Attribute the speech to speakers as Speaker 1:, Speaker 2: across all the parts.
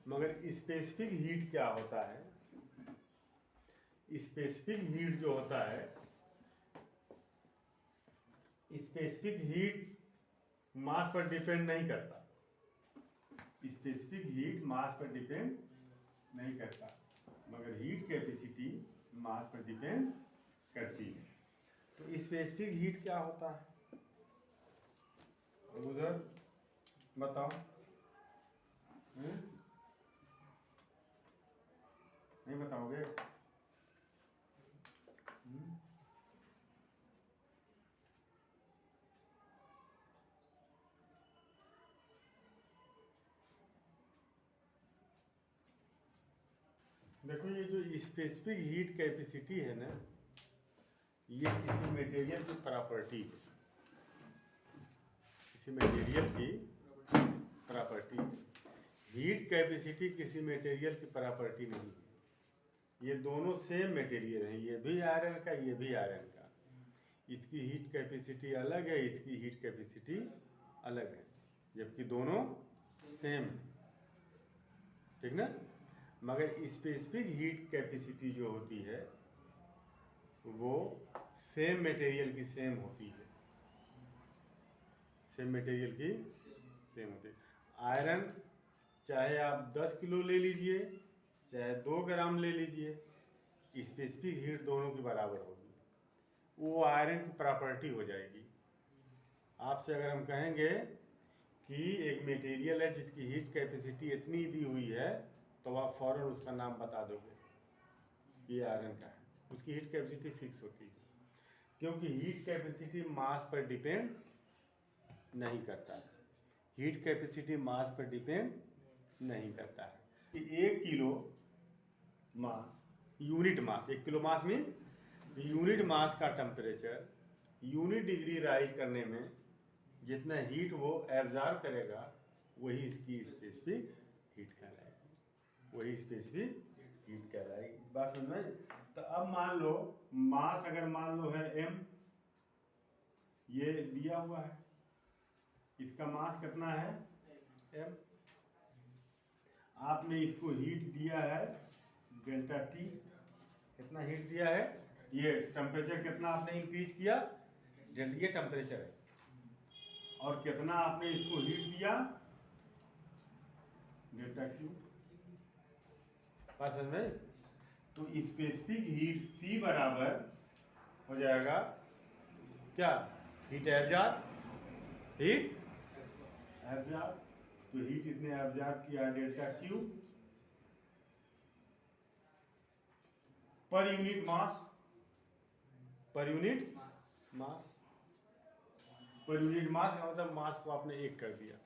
Speaker 1: मगर specific heat क्या होता है? स्पेसिफिक हीट जो होता है, स्पेसिफिक हीट मास पर डिपेंड नहीं करता। स्पेसिफिक हीट मास पर डिपेंड नहीं करता, मगर हीट कैपेसिटी मास पर डिपेंड करती है। तो स्पेसिफिक हीट क्या होता है उधर बताओ? नहीं बताओगे? देखो, ये जो स्पेसिफिक हीट कैपेसिटी है ना, ये किसी मटेरियल की प्रॉपर्टी है, किसी मटेरियल की प्रॉपर्टी है। हीट कैपेसिटी किसी मटेरियल की प्रॉपर्टी नहीं है। ये दोनों सेम मटेरियल हैं, ये भी आयरन का, ये भी आयरन का। इसकी हीट कैपेसिटी अलग है, इसकी हीट कैपेसिटी अलग है, जबकि दोनों सेम है। ठीक ना? मगर स्पेसिफिक हीट कैपेसिटी जो होती है वो सेम मटेरियल की सेम होती है, सेम मटेरियल की सेम होती है। आयरन चाहे आप 10 किलो ले लीजिए, चाहे 2 ग्राम ले लीजिए, स्पेसिफिक हीट दोनों की बराबर होगी। वो आयरन की प्रॉपर्टी हो जाएगी। आपसे अगर हम कहेंगे कि एक मटेरियल है जिसकी हीट कैपेसिटी इतनी दी हुई है, तो आप फौरन उसका नाम बता दोगे, ये आयरन का है। उसकी हीट कैपेसिटी फिक्स होती है, क्योंकि हीट कैपेसिटी मास पर डिपेंड नहीं करता है। हीट कैपेसिटी मास पर डिपेंड नहीं करता है। 1 किलो मास, यूनिट मास, 1 किलो मास में यूनिट मास का टेम्परेचर यूनिट डिग्री राइज करने में जितना हीट वो एब्जॉर्ब करेगा, वही इसकी स्पेसिफिक हीट कहलाएगी, वही स्पेसिफिक हीट कहलाएगी। बात समझ में? तो अब मान लो मास, अगर मान लो है m, ये दिया हुआ है, इसका मास कितना है m। आपने इसको हीट दिया है डेल्टा T, कितना हीट दिया है? ये टेम्परेचर कितना आपने इंक्रीज किया, ये टेम्परेचर है, और कितना आपने इसको हीट दिया, डेल्टा Q। बात समझ में? तो स्पेसिफिक हीट C बराबर हो जाएगा क्या? Heat absorb, heat absorb. तो हीट इतने एब्जॉर्ब किया delta Q per unit mass, per unit mass, per unit mass का मतलब मास को आपने 1 कर दिया,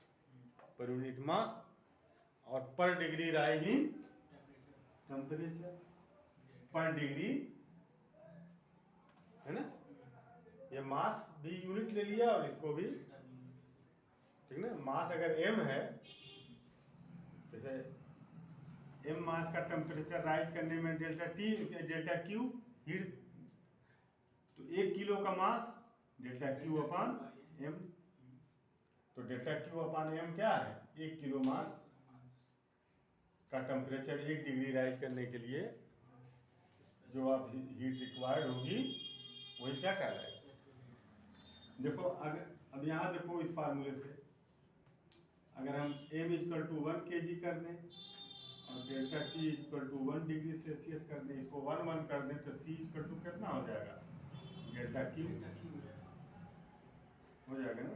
Speaker 1: पर यूनिट मास, और पर डिग्री राइज इन टेम्परेचर, पर डिग्री, है ना? ये मास भी यूनिट ले लिया और इसको भी, ठीक ना? मास अगर m है, जैसे m मास का टेम्परेचर राइज करने में delta T, delta Q heat, तो 1 किलो का मास डेल्टा Q अपान m। तो डेल्टा Q अपान m क्या है? 1 किलो मास का टेम्परेचर 1 डिग्री राइज करने के लिए जो आप हीट रिक्वायर्ड होगी, वही क्या कहलाएगा? देखो, अगर अब यहाँ देखो इस फार्मूले से, अगर हम m इक्वल टू 1 kg कर दें और delta T equal to 1 degree Celsius कर दें, इसको 1 कर दें, तो C इक्वल टू कितना हो जाएगा? डेल्टा Q हो जाएगा ना?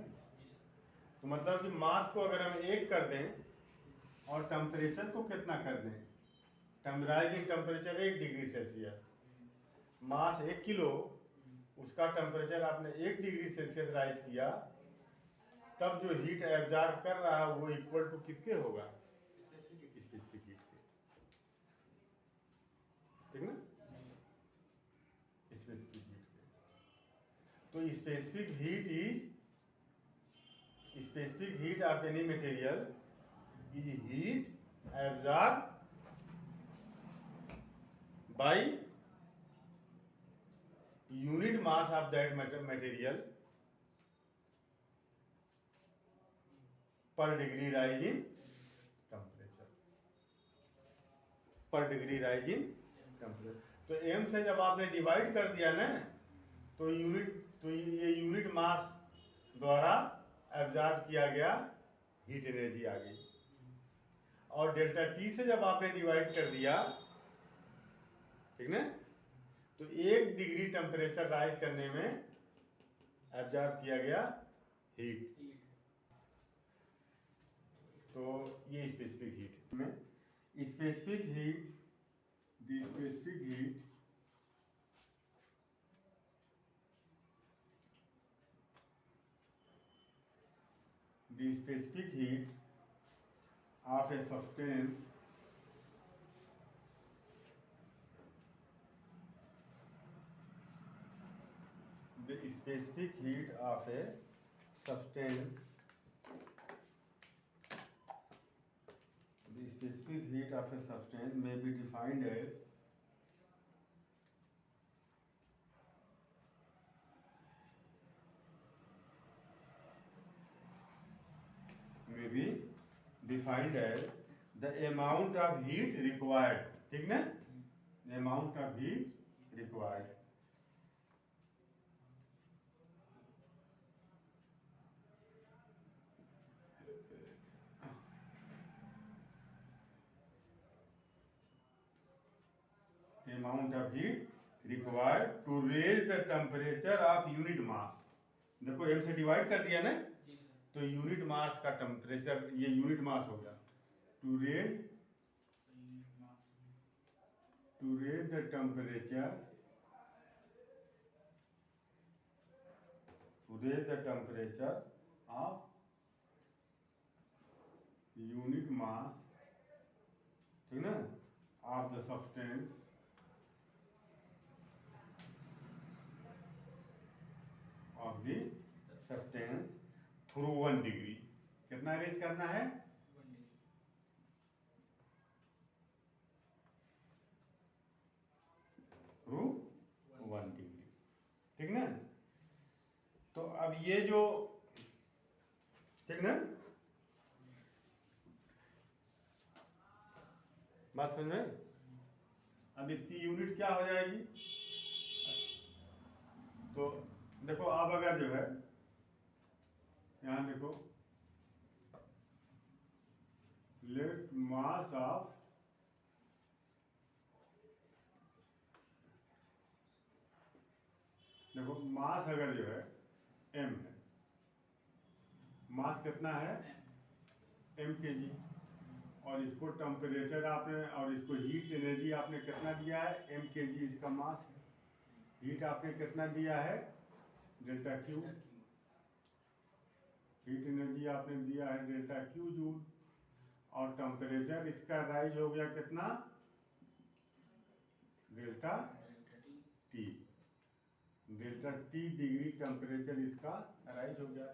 Speaker 1: तो मतलब कि मास को अगर हम 1 कर दें और टेम्परेचर को कितना कर दें, राइजिंग टेम्परेचर 1 डिग्री सेल्सियस, मास 1 किलो, उसका टेम्परेचर आपने 1 डिग्री सेल्सियस राइज किया, तब जो हीट एब्जॉर्ब कर रहा है वो इक्वल टू किसके होगा? स्पेसिफिक हीट के, ठीक ना? स्पेसिफिक हीट के। तो specific heat is, specific heat of any material is heat absorb by unit mass of that material per degree rise in temperature। पर डिग्री राइज इन टेम्परेचर। तो m से जब आपने डिवाइड कर दिया ना, तो ये यूनिट मास द्वारा एब्जॉर्ब किया गया हीट एनर्जी आ गई। और डेल्टा टी से जब आपने डिवाइड कर दिया, ठीक ना, तो 1 डिग्री टेम्परेचर राइज करने में एब्जॉर्ब किया गया हीट। तो ये स्पेसिफिक हीट में specific heat the specific heat of a substance the specific heat of a substance the specific heat of a substance may be defined as the amount of heat required, ठीक ना, the amount of heat required। amount of heat required to raise the temperature of unit mass। देखो m से divide कर दिया ना, तो unit mass का temperature, ये यूनिट मास हो गया। To raise the temperature of unit mass, ठीक ना, of the substance through 1 degree. कितना रेंज करना है? 1 डिग्री, ठीक ना। तो अब ये जो, ठीक ना, बात समझ में? अब इसकी यूनिट क्या हो जाएगी? तो देखो, अब अगर जो है यहां देखो, लेट मास ऑफ, देखो मास अगर जो है m है, मास कितना है? m kg, और इसको टेम्परेचर आपने, और इसको हीट एनर्जी आपने कितना दिया है? m kg इसका मास है। हीट आपने कितना दिया है? Delta Q. हीट एनर्जी आपने दिया है डेल्टा क्यू जूल, और टेम्परेचर इसका राइज हो गया कितना? Delta T. Delta T degree temperature इसका राइज हो गया।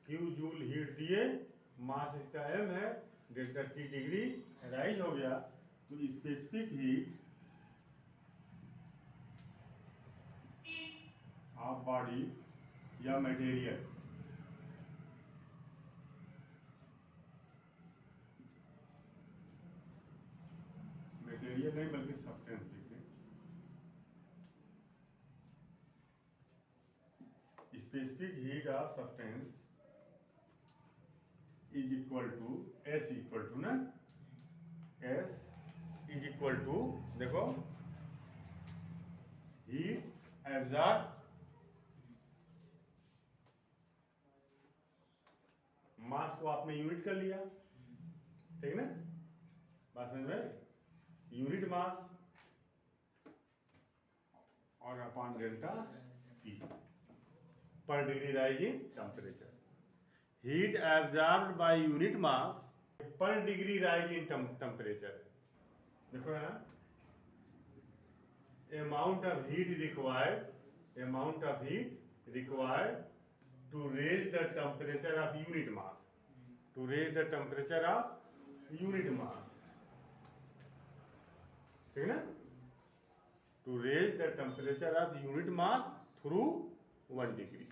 Speaker 1: क्यू जूल हीट दिए, मास इसका m है, डेल्टा टी डिग्री राइज हो गया। तो स्पेसिफिक हीट ऑफ बॉडी या मटेरियल, मटेरियल नहीं बल्कि substance, specific heat of substance is equal to S equal to ना, S इज इक्वल टू, देखो, हीट एब्जॉर्ब, मास को आपने यूनिट कर लिया, ठीक ना, बात समझ में? यूनिट मास और अपॉन डेल्टा टी पर degree rise in temperature. Heat absorbed by unit mass पर डिग्री राइज इन टेम्परेचर। देखो यहाँ, amount of heat required to raise the temperature of unit mass, to raise the temperature of unit mass, ठीक ना, to raise the temperature of unit mass through 1 degree।